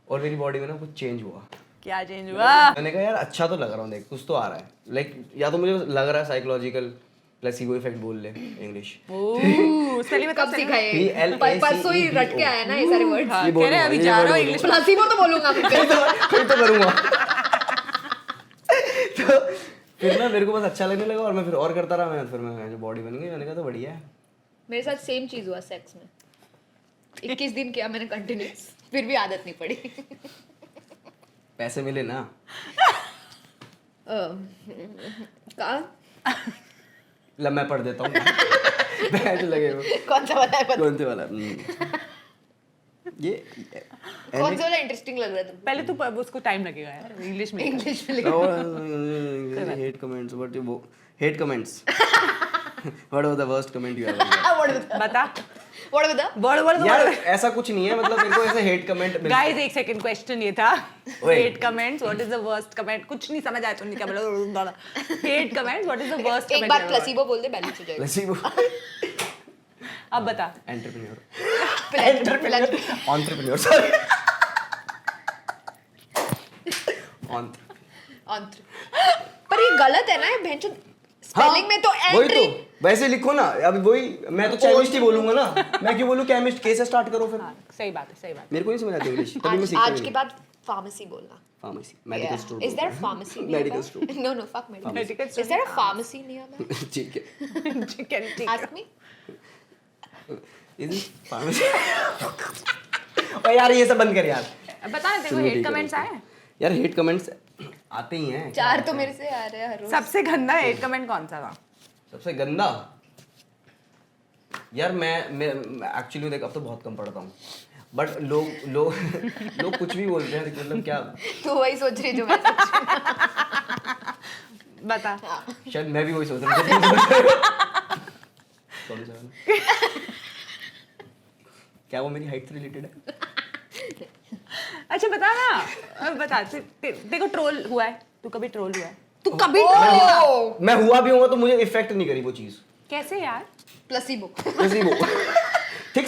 C: और मेरी बॉडी में ना कुछ चेंज हुआ।
A: क्या चेंज हुआ?
C: मैंने कहा यार अच्छा तो लग रहा हूँ, देख कुछ तो आ रहा है। लाइक या तो मुझे लग रहा है साइकोलॉजिकल प्लेसिबो इफेक्ट बोल ले इंग्लिश।
A: ओह उसके
B: कब सीखा है?
C: PLACEBO।
B: परसों ही रट के आया ना ये सारे वर्ड्स।
A: हाँ,
C: ये
A: कह रहे हैं अभी जा रहा हूँ इंग्लिश में।
B: प्लासिबो तो बोलूंगा मैं।
C: कोई तो करूँगा। तो फिर ना मेरे को बस अच्छा लगने लगा और मैं फिर और करता रहा। मैं फिर मैं जो बॉडी बन गई, मैंने कहा तो बढ़िया है।
B: मेरे साथ सेम चीज हुआ सेक्स में। 21 दिन किया मैंने कंटिन्यूस, फिर भी आदत नहीं पड़ी।
C: पैसे मिले ना।
B: कहाँ?
C: लब मैं पढ़ देता हूँ। बैच लगे वो।
B: कौन सा वाला है पता?
C: कौन से वाला? ये
B: कौन सा वाला इंटरेस्टिंग लग रहा है तुमको?
A: पहले तो उसको टाइम लगेगा यार, इंग्लिश में।
B: इंग्लिश में लिखा।
C: हेट कमेंट्स, बट वो hate comments. What was the worst comment you ever?
A: बता
B: What about
A: बड़ बड़
C: यार ऐसा कुछ नहीं है, मतलब मेरे को ऐसे हेट कमेंट
A: गाइस एक सेकंड, क्वेश्चन ये था
C: ओए।
A: Hate comments, what is the worst comment? कुछ नहीं समझ आया तुमने क्या बोला। Hate comments, what is the worst
B: एक
A: कमेंट?
B: बार प्लेसिबो बोल दे, बैलेंस हो जाएगा।
C: प्लेसिबो।
A: अब बता।
C: एंटरप्रेन्योर। Entrepreneur sorry.
B: पर ये गलत है ना, ये भेंचो स्पेलिंग में तो
C: वही
B: एंट्री।
C: तो वैसे लिखो ना, अभी वही मैं तो केमिस्ट ही बोलूंगा ना। मैं क्यों बोलूं केमिस्ट? के से स्टार्ट करो फिर।
A: हाँ, सही बात है, सही बात
C: मेरे को नहीं समझ आती इंग्लिश, कभी मैं सीखता
B: आज
C: नहीं।
B: के बाद फार्मेसी बोलना।
C: Pharmacy, medical store.
B: Is there a pharmacy nearby?
C: Medical store.
B: No, no, fuck medical.
A: Medical store
B: Is there a pharmacy nearby?
C: ठीक है।
A: है। Chicken
B: Ask me.
C: Is it pharmacy? Oh यार ये सब बंद कर यार।
A: बता ना तेरे को
C: चलो,
A: हेट
C: ठीक है,
A: कमेंट्स
C: ठीक है।
A: आए?
C: यार हेट कमेंट्स आते ही हैं।
B: 4 तो मेरे से आ रहे हैं हर रोज।
A: सबसे गंदा हेट कमेंट कौन सा था?
C: सबसे गंदा यार मैं एक्चुअली देख अब तो बहुत कम पढ़ता हूँ, बट लोग कुछ भी बोलते हैं, मतलब क्या,
B: तो वही सोच रही जो मैं सोच रही
A: बता।
C: शायद मैं भी वही सोच रहा हूँ। सॉरी सर, क्या वो मेरी हाइट से रिलेटेड है?
A: अच्छा बता ना, बता तेरे को ट्रोल हुआ है? तू कभी ट्रोल हुआ है? तू कभी
C: मैं हुआ भी होगा तो मुझे इफेक्ट नहीं करी वो चीज।
A: कैसे यार?
B: Placebo
C: thick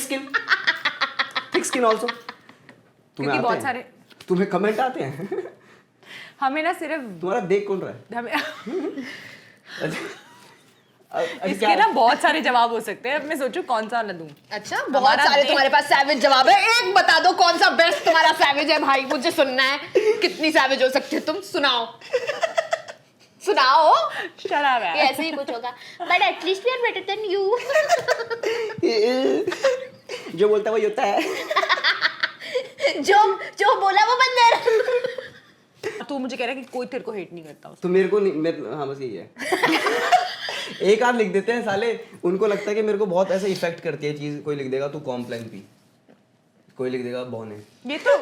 C: skin also.
A: क्योंकि बहुत सारे
C: तुम्हें कमेंट आते हैं?
A: हमें ना सिर्फ
C: तुम्हारा देख कौन रहा है?
A: हमें
C: अच्छा,
A: इसके ना बहुत सारे जवाब हो सकते हैं, अब मैं सोचूं कौन सा वाला दूं।
B: अच्छा बहुत सारे तुम्हारे पास सैवेज जवाब है, एक बता दो कौन सा बेस्ट तुम्हारा सैवेज है भाई, मुझे सुनना है। कितनी सैवेज हो सकते हो तुम, सुनाओ सुनाओ।
A: शराब
B: ये
A: है।
B: ऐसे ही कुछ होगा, but at least we are better than you.
C: जो बोलता है वही होता है।
B: जो बोला वो बंदर।
A: तू मुझे कह रहा है कि कोई तेरे को हेट नहीं करता
C: तो मेरे को नहीं, हाँ बस यही है। एक आध लिख देते हैं साले, उनको लगता है कि मेरे को बहुत ऐसे इफेक्ट करती है चीज। कोई लिख देगा तू कॉम्प्लान पी, कोई लिख देगा बॉन है।
A: ये तो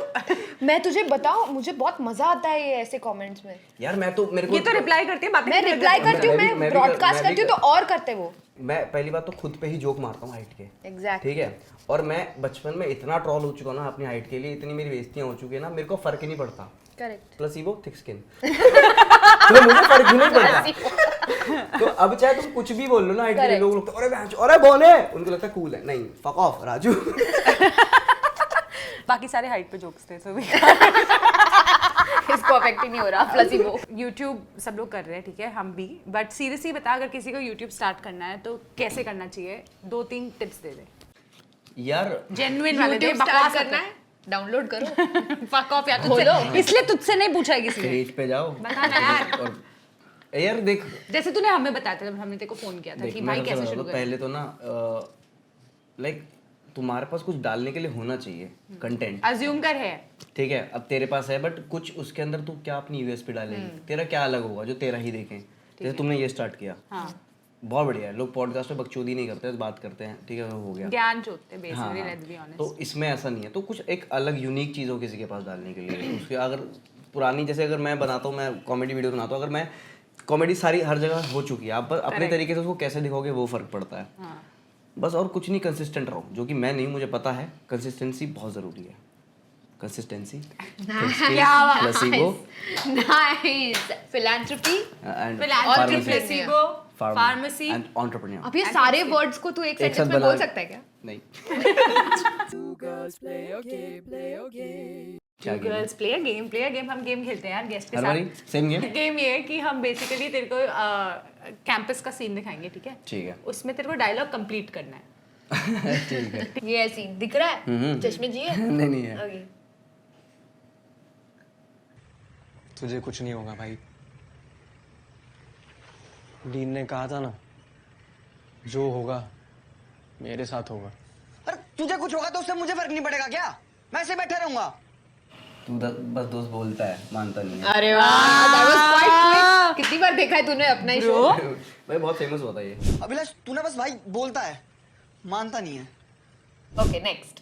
B: मैं तुझे बताऊं, मुझे बहुत मजा आता है ये ऐसे कमेंट्स में।
C: यार मैं तो मेरे को
A: ये तो रिप्लाई करती है, बातें
B: मैं
A: नहीं
B: रिप्लाई
A: करती।
B: करती हूँ,
C: मैं भी
B: मैं ब्रॉडकास्ट
C: मैं भी
B: करती हूँ तो और करते वो।
C: मैं पहली बात तो खुद पे ही जोक मारता हूँ हाइट के।
B: एग्जैक्टली।
C: ठीक है, और मैं बचपन में इतना ट्रॉल हो चुका ना अपनी हाइट के लिए, इतनी मेरी बेइज्जतियां हो चुकी है ना, मेरे को फर्क ही नहीं पड़ता।
B: करेक्ट।
C: Placebo thick skin. तो मुझे फर्क ही नहीं पड़ता। तो अब चाहे तुम कुछ भी बोल लो ना हाइट के लिए, लोग अरे भैंस अरे बॉन है, उनको लगता है कूल है। नहीं, फक ऑफ राजू।
A: बाकी सारे हाइट पे जोक्स थे, सो भी
B: इसको अफेक्ट ही नहीं हो रहा प्लेसिबो।
A: YouTube सब लोग कर रहे हैं, ठीक है, हम भी, बट सीरियसली बता, अगर किसी को YouTube स्टार्ट करना है तो कैसे करना चाहिए? 2-3 टिप्स दे दे
C: यार
A: जेन्युइन वाले दे।
B: YouTube स्टार्ट करना है, डाउनलोड करो।
A: फक ऑफ यार,
B: खोलो।
A: इसलिए तुझसे नहीं पूछा है किसी ने।
C: पेज पे जाओ।
A: बता ना यार।
C: और यार देख
A: जैसे तूने हमें बताया था जब हमने तेरे को फोन किया था
C: देख
A: कि
C: मैं
A: भाई
C: सबसे
A: कैसे
C: बता
A: शुरू
C: दूं,
A: करें।
C: पहले तो ना लाइक तुम्हारे पास कुछ डालने के लिए होना चाहिए कंटेंट।
A: अज्यूम कर है,
C: ठीक है, अब तेरे पास है, बट कुछ उसके अंदर तू क्या अपनी यूएसपी डालेगी, तेरा क्या अलग होगा जो तेरा ही देखें। जैसे तुमने ये स्टार्ट किया,
A: हाँ,
C: बहुत बढ़िया है। लोग पॉडकास्ट में बकचोदी नहीं करते, बात करते हैं, ठीक है, हो गया।
A: ज्ञान चोते
C: हाँ,
A: बेसिकली,
C: हाँ।
A: Let's be honest.
C: तो इसमें ऐसा नहीं है, तो कुछ एक अलग यूनिक चीज़ हो किसी के पास डालने के लिए। उसके अगर पुरानी, जैसे अगर मैं बनाता हूँ, मैं कॉमेडी वीडियो बनाता हूँ, अगर मैं कॉमेडी सारी हर जगह हो चुकी है, आप बस अपने तरीके से उसको कैसे दिखोगे वो फर्क पड़ता है।
A: हाँ।
C: बस और कुछ नहीं, कंसिस्टेंट रहो, जो कि मैं नहीं, मुझे पता है कंसिस्टेंसी बहुत ज़रूरी है। Consistency, placebo
B: nice. Philanthropy
C: and
A: philanthropy, placebo, pharmacy
C: and entrepreneur.
B: अब ये सारे वर्ड्स को तू एक
C: एक
B: सेंटेंस
C: साथ
B: में बोल
C: बना-
B: सकता है क्या?
C: नहीं।
A: Two girls play a game. हम गेम खेलते हैं यार गेस्ट के
C: हर बारी
A: साथ।
C: Same game.
A: गेम ये है कि हम बेसिकली तेरे को कैंपस का सीन दिखाएंगे, ठीक है?
C: ठीक है।
A: उसमें तेरे को डायलॉग कंप्लीट करना है।
C: ठीक है।
B: ये ऐसी दिख रहा है चश्मे जी है?
C: नहीं है।
B: Okay.
D: तुझे कुछ नहीं होगा भाई। डीन ने कहा था ना, जो होगा मेरे साथ होगा।
E: अरे तुझे कुछ होगा तो उससे मुझे फर्क नहीं पड़ेगा क्या? मैं ऐसे बैठा रहूंगा।
C: तू बस दोस्त बोलता है, मानता नहीं है।
B: अरे वाह, that was quite quick. कितनी बार देखा है तूने अपना ही शो?
C: भाई बहुत फेमस होता है ये।
E: अभिलाष तू ना बस भाई बोलता है, मानता नहीं है।
B: Okay next.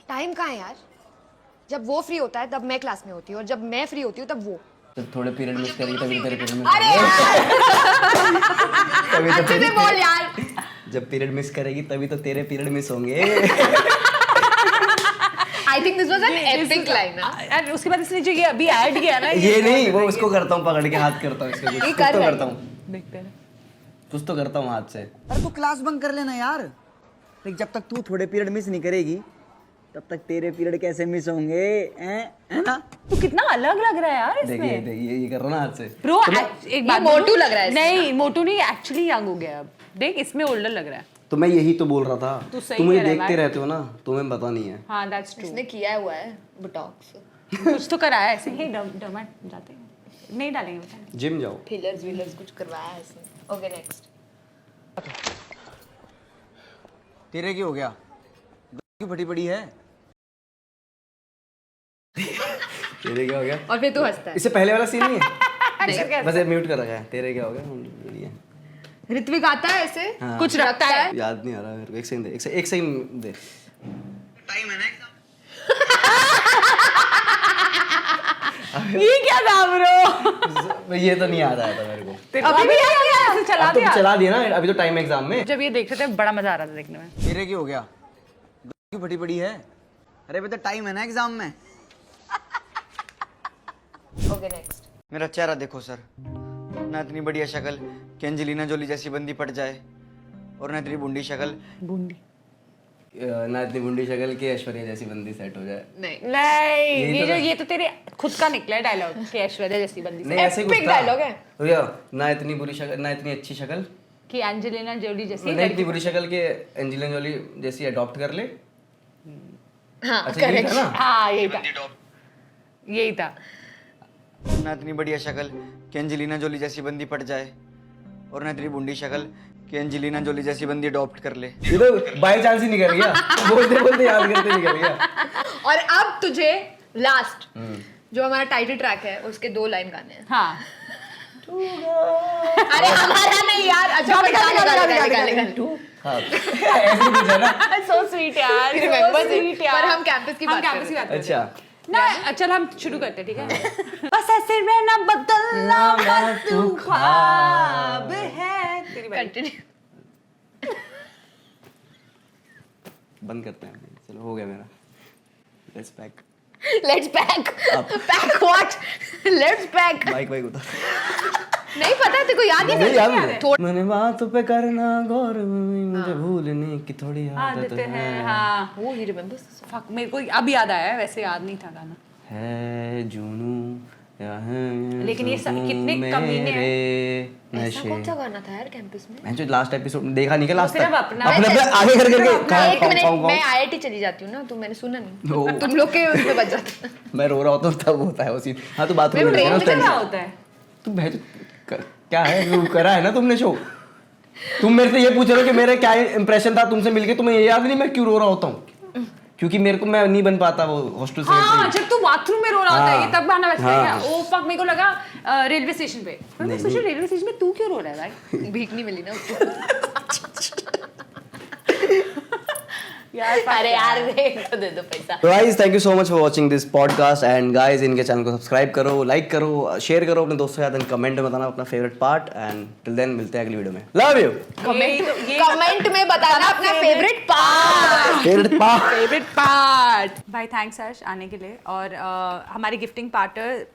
B: टाइम कहाँ है यार? जब वो फ्री होता है तब मैं क्लास में होती हूँ, और जब मैं फ्री होती हूँ तब वो।
C: जब थोड़े पीरियड मिस करेगी तभी तेरे पीरियड मिस
B: अरे यार,
C: तभी तो
B: अच्छे से बोल यार।
C: जब पीरियड मिस करेगी तभी तो तेरे पीरियड मिस होंगे।
B: I think this was an epic line.
A: और उसके बाद इसने जो ये अभी ऐड किया ना,
C: ये नहीं, वो उसको करता हूँ, पकड़ के हाथ करता हूँ इसको, कुछ
B: कर
C: तो
B: रहा है।
C: करता हूँ,
A: देखते हैं।
C: कुछ तो करता हूँ हाथ से।
F: अरे तू क्लास बंक कर लेना यार। लेकिन जब तक तू थोड़े पीरियड मिस नहीं करेगी तब तक तेरे पीरियड कैसे मिस होंगे, है ना?
A: तू कितना अलग लग रहा है यार
C: देखिए
A: इसमें।
C: देखिए, ये कर रहा ना हाथ से।
A: ब्रो एक बात
B: मोटू
A: बोलूं?
B: लग रहा है इसमें।
A: नहीं, मोटू नहीं, एक्चुअली यंग हो गया अब। देख इसमें ओल्डर लग रहा है।
C: तो मैं यही तो बोल रहा था,
A: तू सही
C: तुम मुझे
A: कह रहा है
C: देखते
A: भाई।
C: रहते हो ना, तुम्हें पता नहीं है।
A: हाँ, दैट्स ट्रू।
B: इसने किया हुआ है बोटॉक्स,
A: कुछ तो कराया है ऐसे ही। डर्मेट जाते हैं, नहीं डालेंगे बेटा।
C: जिम जाओ।
B: फिलर्स विलर्स कुछ करवाया है इसने। Okay next.
F: तेरे क्या हो गया? क्यों फटी पड़ी है?
C: ये क्या हो गया?
B: और फिर तू हंसता है।
C: इससे पहले वाला सीन नहीं है?
B: कैसे?
C: बस म्यूट कर रखा है। तेरे क्या हो गया? बढ़िया।
B: ऋत्विक आता है ऐसे
A: कुछ रखता है
C: याद नहीं आ रहा मेरे को। एक सेकंड दे, एक सेकंड दे।
E: टाइम है ना एकदम।
A: ये क्या था ब्रो?
C: ये तो नहीं याद आया था मेरे को।
A: अभी भी याद आ गया, ऐसे चला
C: अब तो
A: दिया।
C: चला दिया ना, अभी तो टाइम एग्जाम में।
A: जब ये देख रहे थे बड़ा मजा आ रहा था देखने में।
F: तेरे की हो गया? क्यों फटी पड़ी है? अरे बेटा टाइम है ना एग्जाम में।
B: Okay next.
F: मेरा चेहरा देखो सर, ना इतनी बढ़िया शक्ल कि एंजेलिना जोली जैसी बंदी पट जाए, और ना इतनी बुंडी शक्ल।
A: बूंदी
C: ना इतनी बुंडी शक्ल की ऐश्वर्या जैसी बंदी सेट हो जाए।
B: नहीं
A: नहीं, ये तो तेरे खुद का निकला है डायलॉग कि ऐश्वर्या जैसी बंदी से।
C: नहीं ऐसे कुछ
B: Epic dialogue है।
C: भैया, ना इतनी बुरी शक्ल, ना इतनी अच्छी शक्ल,
A: कि एंजेलिना जोली जैसी
C: ना इतनी बुरी शक्ल के एंजेलिना जोली जैसी अडॉप्ट कर ले।
B: हाँ
C: अच्छा यही था ना?
A: हाँ यही था।
F: ना इतनी बढ़िया शक्ल कि एंजेलिना जोली जैसी बंदी पट जाए, और ना इतनी बुंडी शक्ल कि एंजेलिना जोली जैसी बंदी अडॉप्ट कर ले।
C: ये तो बाय चांस ही निकल गया, बोलते बोलते याद करते निकल गया।
B: और अब तुझे लास्ट जो हमारा टाइटल ट्रैक है उसके 2 लाइन गाने हैं।
A: हाँ
B: अरे हमारा नहीं यार। अच्छा
A: गाने।
C: हाँ ऐसे कुछ है ना।
A: सो स्वीट यार,
B: Remember
A: so
B: it?
A: sweet यार।
B: पर हम campus की
A: हम
B: बात कर
A: campus की
B: रहे
A: बात कर रहे
C: अच्छा
A: हैं। ना चल हम शुरू करते हैं, ठीक है? बस ऐसे रहना बदलना बस तू ख्वाब है। तेरी बारी।
B: कंटिन्यू।
C: बंद करते हैं। चलो हो गया मेरा। Let's pack.
B: Let's pack. Pack what? Let's pack.
C: Bike उतार।
B: नहीं पता तेरे को याद ही
C: नहीं याद है।
B: थोड़ा-
C: मैंने बातों पे करना गौर, मुझे भूलने की थोड़ी आदत है।
A: हाँ
B: वो ही रिमेंबर्स।
A: फक, मेरे को अब याद आया है, वैसे याद नहीं था गाना।
C: है जुनू या है
A: लेकिन ये कितने कमीने हैं।
B: ऐसा कौन सा गाना था यार कैंपस में?
C: मैं जो लास्ट एपिसोड देखा नहीं क्या लास्ट
A: सिर्फ
C: तक
A: अपना-
C: अपने आगे कर करके
B: एक मिनट, मैं आईआईटी चली जाती हूँ ना, तो मैंने सुना नहीं। तुम लोग के उसमें बच जाता।
C: मैं रो रहा होता हूँ तब होता है वो सीन। हाँ तो बाथरूम में
B: मैं
C: देखा ना उस
A: क्या
C: टाइम
A: होता है?
C: तुम क्या है वो करा है ना तुमने शो। तुम मेरे से ये पूछ रहे हो कि मेरा क्या इंप्रेशन था तुमसे मिलके, तुम्हें ये याद नहीं मैं क्यों रो रहा होता हूँ? क्योंकि मेरे को मैं नहीं बन पाता वो हॉस्टल से।
A: हाँ जब तू बाथरूम में रो रहा होता है, ये तब गाना बजता है
C: हाँ।
A: क्या? ओ फक, मेरे को लगा रेलवे स्टेशन पे। मैं सोचा रेलवे स्टेशन में तू क्यों रो रहा है भाई?
B: भीख नहीं मिली ना उसको।
A: यार
B: अरे यार तो दे दो पैसा।
C: तो guys thank you so much for watching this podcast and guys इनके चैनल को सब्सक्राइब करो, लाइक करो, शेयर करो अपने दोस्तों के साथ, एंड कमेंट में बताना अपना favourite part, and till then मिलते हैं अगली वीडियो में। Love you.
B: कमेंट में बताना अपना फेवरेट पार्ट।
C: Favourite part.
A: भाई थैंक्स हर्ष आने के लिए। और हमारे गिफ्टिंग पार्टनर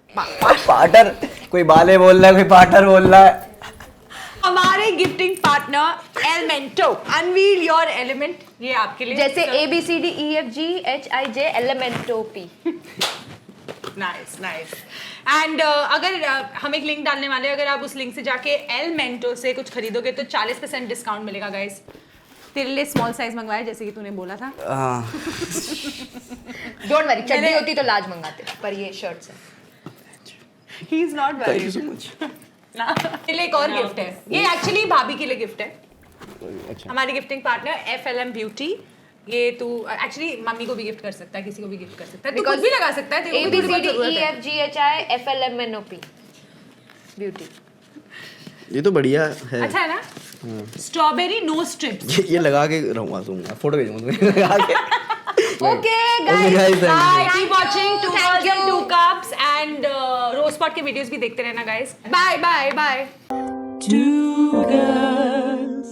C: पार्टनर कोई बाले बोल रहा है, कोई पार्टनर बोल रहा है।
A: हमारे gifting partner Elemento, unveil your element, ये आपके लिए।
B: जैसे ABCDEFGHIJ Elemento P।
A: Nice nice. And अगर हम एक लिंक डालने वाले हैं, अगर आप उस लिंक से जाके एलिमेंटो से कुछ खरीदोगे तो 40% डिस्काउंट मिलेगा गाइस। तेरे लिए स्मॉल साइज मंगवाया जैसे कि तूने बोला था।
B: डोंट वरी, चड्डी होती तो लार्ज मंगाते, पर ये शर्ट्स है।
A: He is not
C: thank you so much.
A: तेरे लिए एक और गिफ्ट है, ये एक्चुअली भाभी के लिए गिफ्ट है।
C: अच्छा
A: हमारे गिफ्टिंग पार्टनर FLM ब्यूटी। ये तू एक्चुअली मम्मी को भी गिफ्ट कर सकता है, किसी को भी गिफ्ट कर सकता है, तू कुछ भी लगा सकता है। तेरे को भी थोड़ी बहुत जरूरत है।
B: ABCDEFGHI FLMNOP beauty.
C: ये तो बढ़िया है।
A: अच्छा है ना? Strawberry no strips.
C: ये लगा के रहूंगा, दूंगा फोटो भेजूंगा तुम्हें लगा के।
B: Okay
C: guys,
B: guys,
C: thank you.
A: Bye. Keep watching Two
B: Thank
A: Girls and
B: you.
A: Two Cups and Rose Pot के वीडियोस भी देखते रहना guys. Bye bye bye.
G: Two girls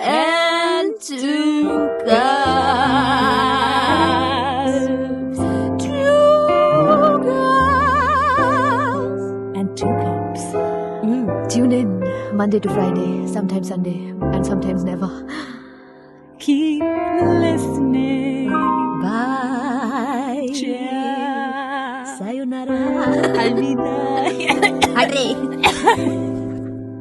G: and two guys. Two girls and two cups.
H: Tune in Monday to Friday, sometimes Sunday, and sometimes never.
G: Keep listening.
H: Bye.
G: Ciao.
H: Sayonara.
G: Alvida.
H: Arre.